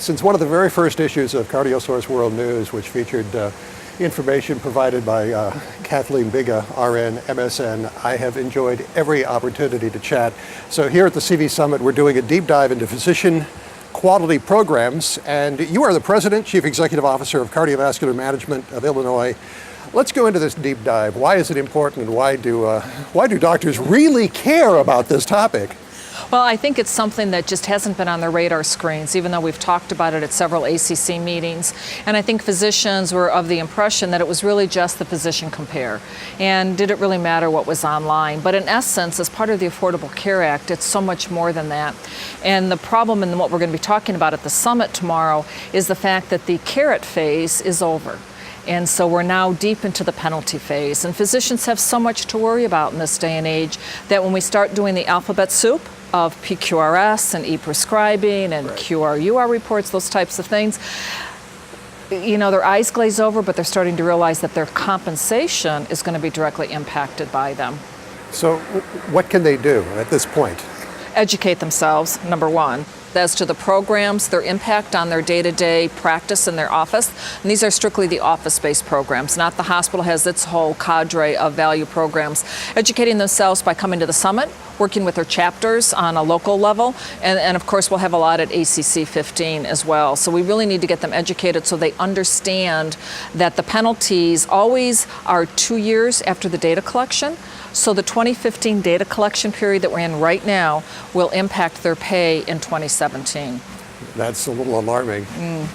Since one of the very first issues of CardioSource World News, which featured information provided by Cathleen Biga, RN, MSN, I have enjoyed every opportunity to chat. So here at the CV Summit, we're doing a deep dive into physician quality programs, and you are the President, Chief Executive Officer of Cardiovascular Management of Illinois. Let's go into this deep dive. Why is it important, and why do doctors really care about this topic? Well, I think it's something that just hasn't been on their radar screens, even though we've talked about it at several ACC meetings. And I think physicians were of the impression that it was really just the physician compare. And did it really matter what was online? But in essence, as part of the Affordable Care Act, it's so much more than that. And the problem, and what we're going to be talking about at the summit tomorrow, is the fact that the carrot phase is over. And so we're now deep into the penalty phase. And physicians have so much to worry about in this day and age that when we start doing the alphabet soup of PQRS and e-prescribing and QR/UR reports, those types of things, you know, their eyes glaze over, but they're starting to realize that their compensation is going to be directly impacted by them. So what can they do at this point? Educate themselves, number one, as to the programs, their impact on their day-to-day practice in their office. And these are strictly the office-based programs, not the hospital has its whole cadre of value programs. Educating themselves by coming to the summit, working with their chapters on a local level, and of course we'll have a lot at ACC 15 as well. So we really need to get them educated so they understand that the penalties always are 2 years after the data collection. So the 2015 data collection period that we're in right now will impact their pay in 2017. That's a little alarming.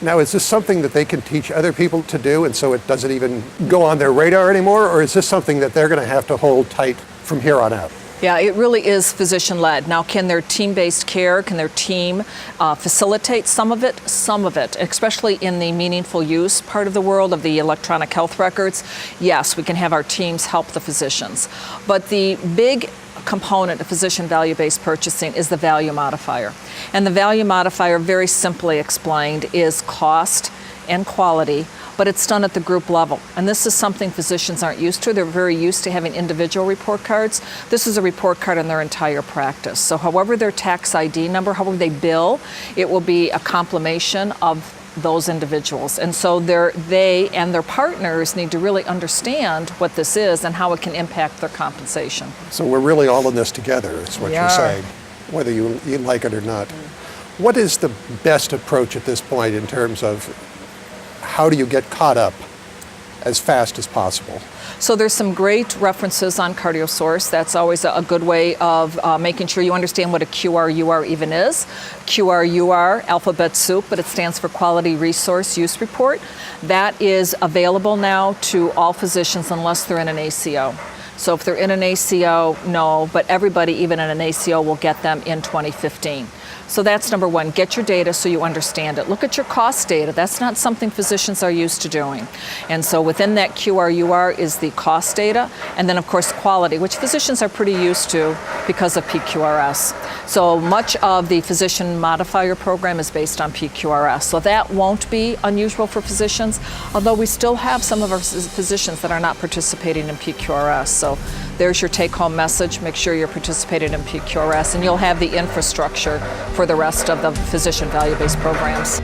Now, is this something that they can teach other people to do, and so it doesn't even go on their radar anymore, or is this something that they're going to have to hold tight from here on out? Yeah, it really is physician-led. Now, can their team-based care, can their team facilitate some of it? Some of it, especially in the meaningful use part of the world of the electronic health records. Yes, we can have our teams help the physicians. But the big component of physician value-based purchasing is the value modifier. And the value modifier, very simply explained, is cost and quality, but it's done at the group level. And this is something physicians aren't used to. They're very used to having individual report cards. This is a report card on their entire practice. So however their tax ID number, however they bill, it will be a compilation of those individuals. And so they and their partners need to really understand what this is and how it can impact their compensation. So we're really all in this together, is what you're saying, whether you like it or not. What is the best approach at this point in terms of how do you get caught up as fast as possible? So there's some great references on CardioSource. That's always a good way of making sure you understand what a QR/UR even is. QR/UR, alphabet soup, but it stands for Quality Resource Use Report. That is available now to all physicians unless they're in an ACO. So if they're in an ACO, no, but everybody, even in an ACO, will get them in 2015. So that's number one, get your data so you understand it. Look at your cost data. That's not something physicians are used to doing. And so within that QR/UR is the cost data, and then of course quality, which physicians are pretty used to because of PQRS. So much of the physician modifier program is based on PQRS. So that won't be unusual for physicians, although we still have some of our physicians that are not participating in PQRS. So there's your take-home message. Make sure you're participating in PQRS, and you'll have the infrastructure for the rest of the physician value-based programs.